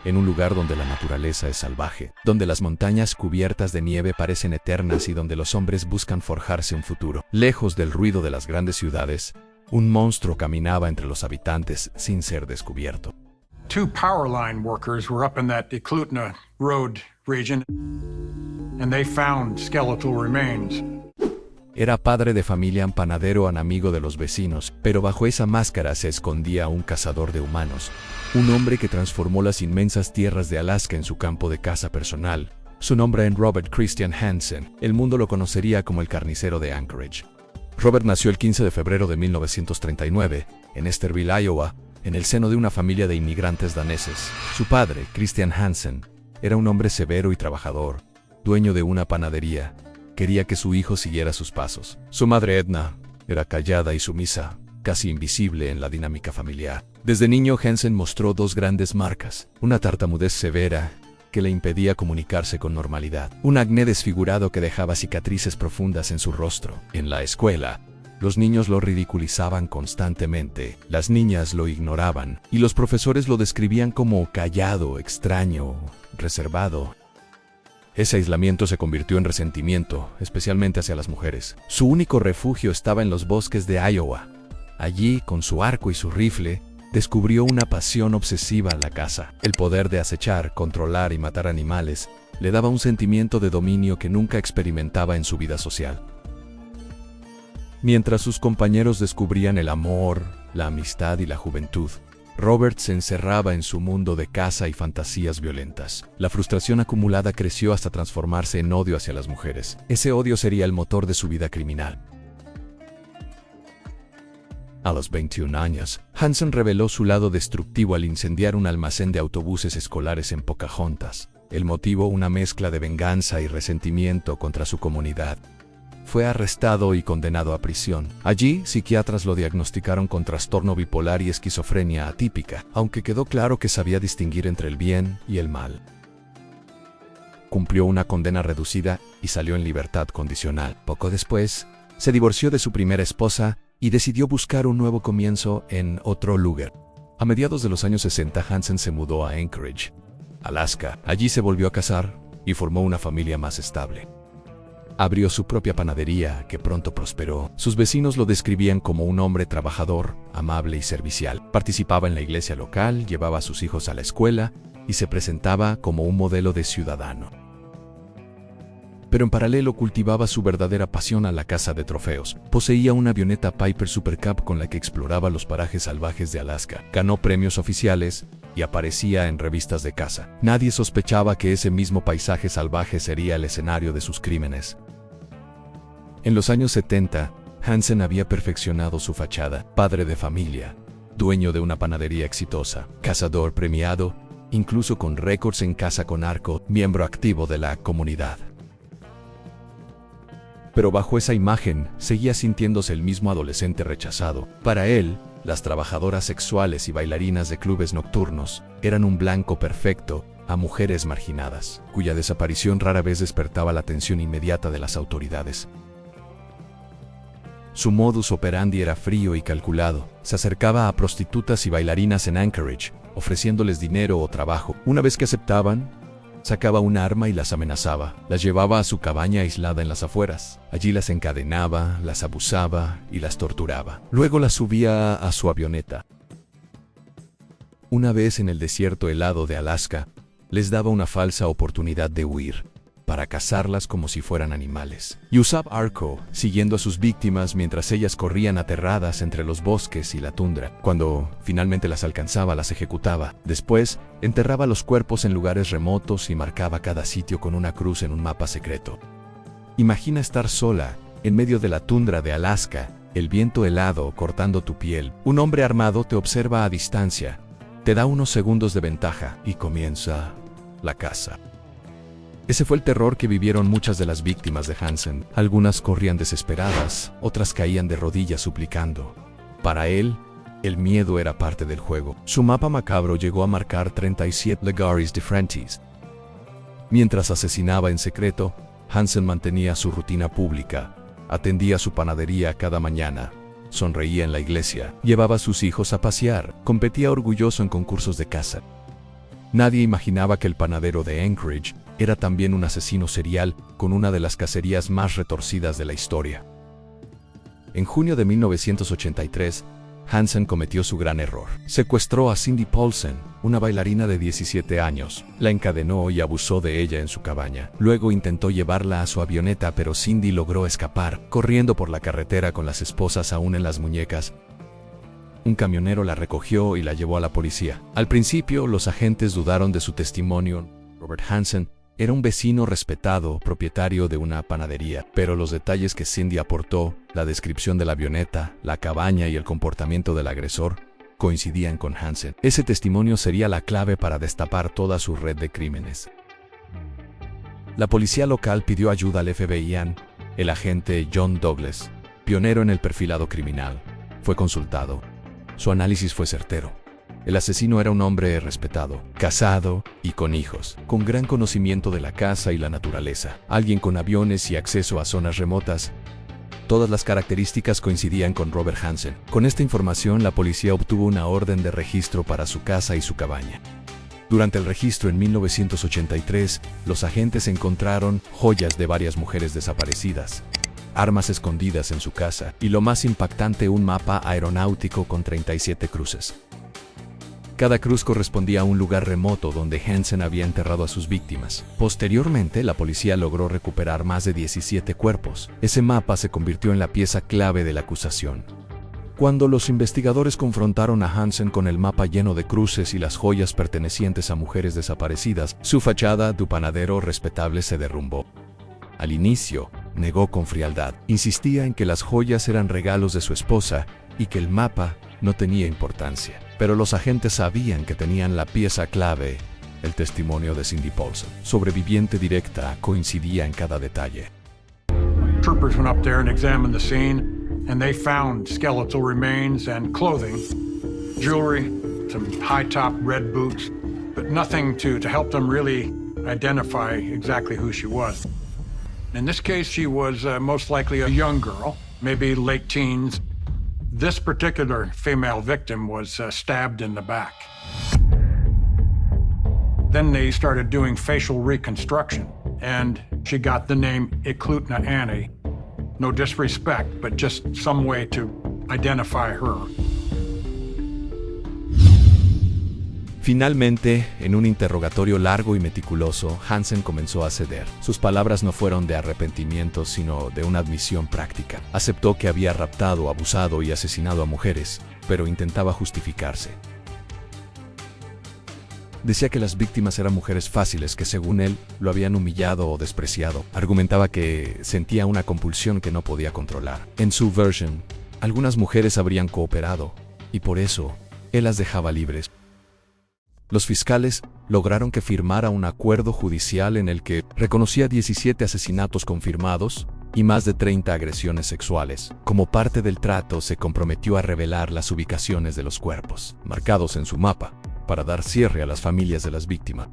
en un lugar donde la naturaleza es salvaje, donde las montañas cubiertas de nieve parecen eternas y donde los hombres buscan forjarse un futuro. Lejos del ruido de las grandes ciudades, un monstruo caminaba entre los habitantes sin ser descubierto. Two power line workers were up in that Eklutna Road region, and they found skeletal remains. Era padre de familia, panadero, amigo de los vecinos, pero bajo esa máscara se escondía un cazador de humanos, un hombre que transformó las inmensas tierras de Alaska en su campo de caza personal. Su nombre es Robert Christian Hansen. El mundo lo conocería como el carnicero de Anchorage. Robert nació el 15 de febrero de 1939, en Esterville, Iowa, en el seno de una familia de inmigrantes daneses. Su padre, Christian Hansen, era un hombre severo y trabajador, dueño de una panadería. Quería que su hijo siguiera sus pasos. Su madre, Edna, era callada y sumisa, casi invisible en la dinámica familiar. Desde niño, Hansen mostró dos grandes marcas: una tartamudez severa que le impedía comunicarse con normalidad, un acné desfigurado que dejaba cicatrices profundas en su rostro. En la escuela, los niños lo ridiculizaban constantemente, las niñas lo ignoraban, y los profesores lo describían como callado, extraño, reservado. Ese aislamiento se convirtió en resentimiento, especialmente hacia las mujeres. Su único refugio estaba en los bosques de Iowa. Allí, con su arco y su rifle, descubrió una pasión obsesiva a la caza. El poder de acechar, controlar y matar animales le daba un sentimiento de dominio que nunca experimentaba en su vida social. Mientras sus compañeros descubrían el amor, la amistad y la juventud, Robert se encerraba en su mundo de caza y fantasías violentas. La frustración acumulada creció hasta transformarse en odio hacia las mujeres. Ese odio sería el motor de su vida criminal. A los 21 años, Hansen reveló su lado destructivo al incendiar un almacén de autobuses escolares en Pocahontas. El motivo, una mezcla de venganza y resentimiento contra su comunidad. Fue arrestado y condenado a prisión. Allí, psiquiatras lo diagnosticaron con trastorno bipolar y esquizofrenia atípica, aunque quedó claro que sabía distinguir entre el bien y el mal. Cumplió una condena reducida y salió en libertad condicional. Poco después, se divorció de su primera esposa y decidió buscar un nuevo comienzo en otro lugar. A mediados de los años 60, Hansen se mudó a Anchorage, Alaska. Allí se volvió a casar y formó una familia más estable. Abrió su propia panadería, que pronto prosperó. Sus vecinos lo describían como un hombre trabajador, amable y servicial. Participaba en la iglesia local, llevaba a sus hijos a la escuela y se presentaba como un modelo de ciudadano. Pero en paralelo cultivaba su verdadera pasión a la caza de trofeos. Poseía una avioneta Piper Super Cub con la que exploraba los parajes salvajes de Alaska. Ganó premios oficiales y aparecía en revistas de caza. Nadie sospechaba que ese mismo paisaje salvaje sería el escenario de sus crímenes. En los años 70, Hansen había perfeccionado su fachada. Padre de familia, dueño de una panadería exitosa, cazador premiado, incluso con récords en caza con arco, miembro activo de la comunidad. Pero bajo esa imagen, seguía sintiéndose el mismo adolescente rechazado. Para él, las trabajadoras sexuales y bailarinas de clubes nocturnos eran un blanco perfecto a mujeres marginadas, cuya desaparición rara vez despertaba la atención inmediata de las autoridades. Su modus operandi era frío y calculado. Se acercaba a prostitutas y bailarinas en Anchorage, ofreciéndoles dinero o trabajo. Una vez que aceptaban, sacaba un arma y las amenazaba. Las llevaba a su cabaña aislada en las afueras. Allí las encadenaba, las abusaba y las torturaba. Luego las subía a su avioneta. Una vez en el desierto helado de Alaska, les daba una falsa oportunidad de huir, para cazarlas como si fueran animales. Y usaba arco, siguiendo a sus víctimas mientras ellas corrían aterradas entre los bosques y la tundra. Cuando finalmente las alcanzaba, las ejecutaba. Después, enterraba los cuerpos en lugares remotos y marcaba cada sitio con una cruz en un mapa secreto. Imagina estar sola, en medio de la tundra de Alaska, el viento helado cortando tu piel. Un hombre armado te observa a distancia, te da unos segundos de ventaja y comienza la caza. Ese fue el terror que vivieron muchas de las víctimas de Hansen. Algunas corrían desesperadas, otras caían de rodillas suplicando. Para él, el miedo era parte del juego. Su mapa macabro llegó a marcar 37 lugares diferentes. Mientras asesinaba en secreto, Hansen mantenía su rutina pública, atendía su panadería cada mañana, sonreía en la iglesia, llevaba a sus hijos a pasear, competía orgulloso en concursos de caza. Nadie imaginaba que el panadero de Anchorage era también un asesino serial con una de las cacerías más retorcidas de la historia. En junio de 1983, Hansen cometió su gran error. Secuestró a Cindy Paulsen, una bailarina de 17 años. La encadenó y abusó de ella en su cabaña. Luego intentó llevarla a su avioneta, pero Cindy logró escapar, corriendo por la carretera con las esposas aún en las muñecas. Un camionero la recogió y la llevó a la policía. Al principio, los agentes dudaron de su testimonio. Robert Hansen era un vecino respetado, propietario de una panadería, pero los detalles que Cindy aportó, la descripción de la avioneta, la cabaña y el comportamiento del agresor, coincidían con Hansen. Ese testimonio sería la clave para destapar toda su red de crímenes. La policía local pidió ayuda al FBI. El agente John Douglas, pionero en el perfilado criminal, fue consultado. Su análisis fue certero. El asesino era un hombre respetado, casado y con hijos, con gran conocimiento de la caza y la naturaleza, alguien con aviones y acceso a zonas remotas. Todas las características coincidían con Robert Hansen. Con esta información, la policía obtuvo una orden de registro para su casa y su cabaña. Durante el registro en 1983, los agentes encontraron joyas de varias mujeres desaparecidas, armas escondidas en su casa y, lo más impactante, un mapa aeronáutico con 37 cruces. Cada cruz correspondía a un lugar remoto donde Hansen había enterrado a sus víctimas. Posteriormente, la policía logró recuperar más de 17 cuerpos. Ese mapa se convirtió en la pieza clave de la acusación. Cuando los investigadores confrontaron a Hansen con el mapa lleno de cruces y las joyas pertenecientes a mujeres desaparecidas, su fachada de panadero respetable se derrumbó. Al inicio, negó con frialdad. Insistía en que las joyas eran regalos de su esposa y que el mapa no tenía importancia. Pero los agentes sabían que tenían la pieza clave. El testimonio de Cindy Paulsen, sobreviviente directa, coincidía en cada detalle. Troopers went up there and examined the scene, and they found skeletal remains and clothing, jewelry, some high-top red boots, but nothing to help them really identify exactly who she was. In this case, she was most likely a young girl, maybe late teens. This particular female victim was stabbed in the back. Then they started doing facial reconstruction, and she got the name Eklutna Annie. No disrespect, but just some way to identify her. Finalmente, en un interrogatorio largo y meticuloso, Hansen comenzó a ceder. Sus palabras no fueron de arrepentimiento, sino de una admisión práctica. Aceptó que había raptado, abusado y asesinado a mujeres, pero intentaba justificarse. Decía que las víctimas eran mujeres fáciles que, según él, lo habían humillado o despreciado. Argumentaba que sentía una compulsión que no podía controlar. En su versión, algunas mujeres habrían cooperado, y por eso, él las dejaba libres. Los fiscales lograron que firmara un acuerdo judicial en el que reconocía 17 asesinatos confirmados y más de 30 agresiones sexuales. Como parte del trato, se comprometió a revelar las ubicaciones de los cuerpos, marcados en su mapa, para dar cierre a las familias de las víctimas.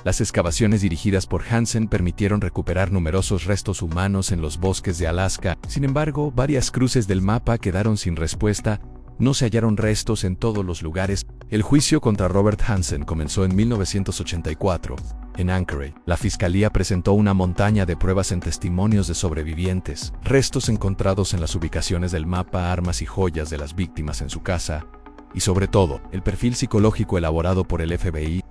Las excavaciones dirigidas por Hansen permitieron recuperar numerosos restos humanos en los bosques de Alaska. Sin embargo, varias cruces del mapa quedaron sin respuesta. No se hallaron restos en todos los lugares. El juicio contra Robert Hansen comenzó en 1984, en Anchorage. La fiscalía presentó una montaña de pruebas en testimonios de sobrevivientes, restos encontrados en las ubicaciones del mapa, armas y joyas de las víctimas en su casa, y sobre todo, el perfil psicológico elaborado por el FBI.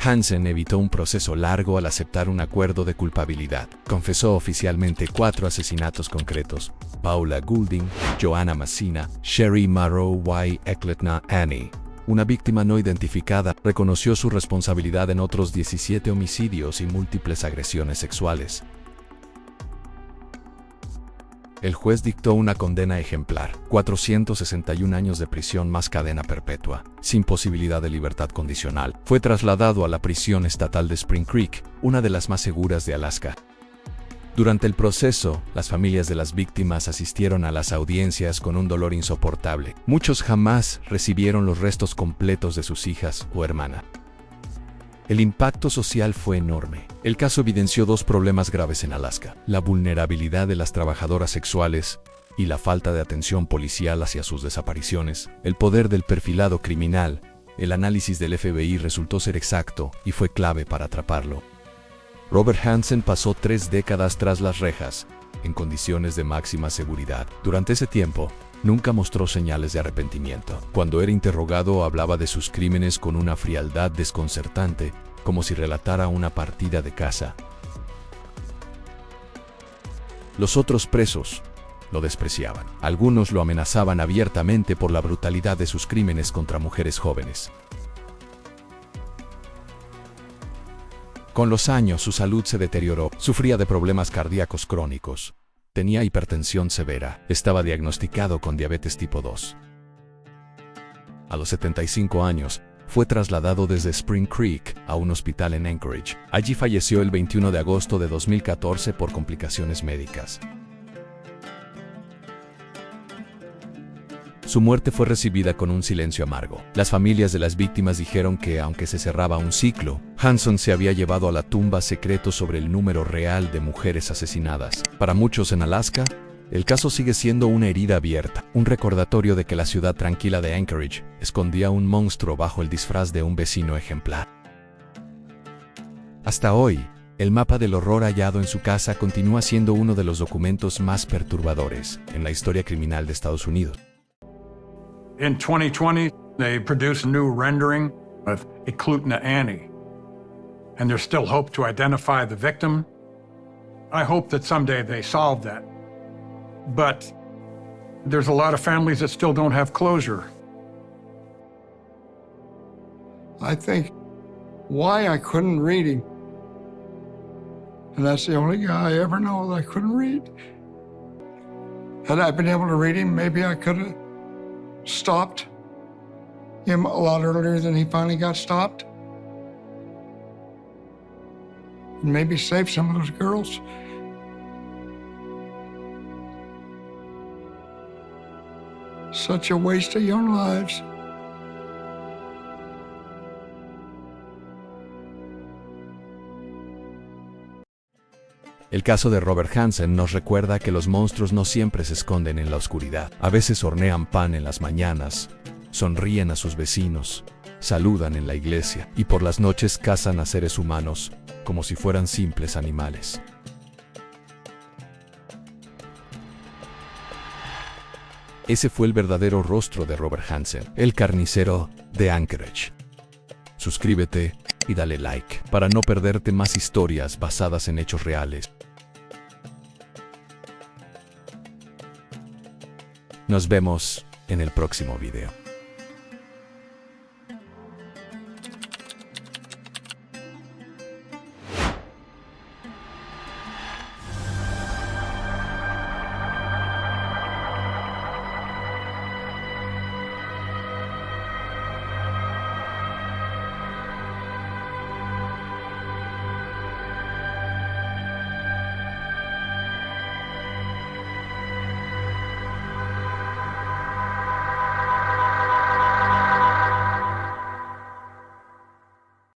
Hansen evitó un proceso largo al aceptar un acuerdo de culpabilidad. Confesó oficialmente 4 asesinatos concretos: Paula Goulding, Joanna Massina, Sherry Marrow y Eklutna Annie. Una víctima no identificada reconoció su responsabilidad en otros 17 homicidios y múltiples agresiones sexuales. El juez dictó una condena ejemplar: 461 años de prisión más cadena perpetua, sin posibilidad de libertad condicional. Fue trasladado a la prisión estatal de Spring Creek, una de las más seguras de Alaska. Durante el proceso, las familias de las víctimas asistieron a las audiencias con un dolor insoportable. Muchos jamás recibieron los restos completos de sus hijas o hermanas. El impacto social fue enorme. El caso evidenció 2 problemas graves en Alaska: la vulnerabilidad de las trabajadoras sexuales y la falta de atención policial hacia sus desapariciones. El poder del perfilado criminal El análisis del FBI resultó ser exacto y fue clave para atraparlo. Robert Hansen pasó 3 décadas tras las rejas, en condiciones de máxima seguridad. Durante ese tiempo, nunca mostró señales de arrepentimiento. Cuando era interrogado, hablaba de sus crímenes con una frialdad desconcertante, como si relatara una partida de caza. Los otros presos lo despreciaban. Algunos lo amenazaban abiertamente por la brutalidad de sus crímenes contra mujeres jóvenes. Con los años, su salud se deterioró. Sufría de problemas cardíacos crónicos. Tenía hipertensión severa. Estaba diagnosticado con diabetes tipo 2. A los 75 años, fue trasladado desde Spring Creek a un hospital en Anchorage. Allí falleció el 21 de agosto de 2014 por complicaciones médicas. Su muerte fue recibida con un silencio amargo. Las familias de las víctimas dijeron que, aunque se cerraba un ciclo, Hansen se había llevado a la tumba secretos sobre el número real de mujeres asesinadas. Para muchos en Alaska, el caso sigue siendo una herida abierta, un recordatorio de que la ciudad tranquila de Anchorage escondía un monstruo bajo el disfraz de un vecino ejemplar. Hasta hoy, el mapa del horror hallado en su casa continúa siendo uno de los documentos más perturbadores en la historia criminal de Estados Unidos. In 2020, they produced a new rendering of Eklutna Annie, and there's still hope to identify the victim. I hope that someday they solve that. But there's a lot of families that still don't have closure. I think why I couldn't read him. And that's the only guy I ever know that I couldn't read. Had I been able to read him, maybe I could have stopped him a lot earlier than he finally got stopped. And maybe saved some of those girls. Such a waste of young lives. El caso de Robert Hansen nos recuerda que los monstruos no siempre se esconden en la oscuridad. A veces hornean pan en las mañanas, sonríen a sus vecinos, saludan en la iglesia y por las noches cazan a seres humanos como si fueran simples animales. Ese fue el verdadero rostro de Robert Hansen, el carnicero de Anchorage. Suscríbete y dale like para no perderte más historias basadas en hechos reales. Nos vemos en el próximo video.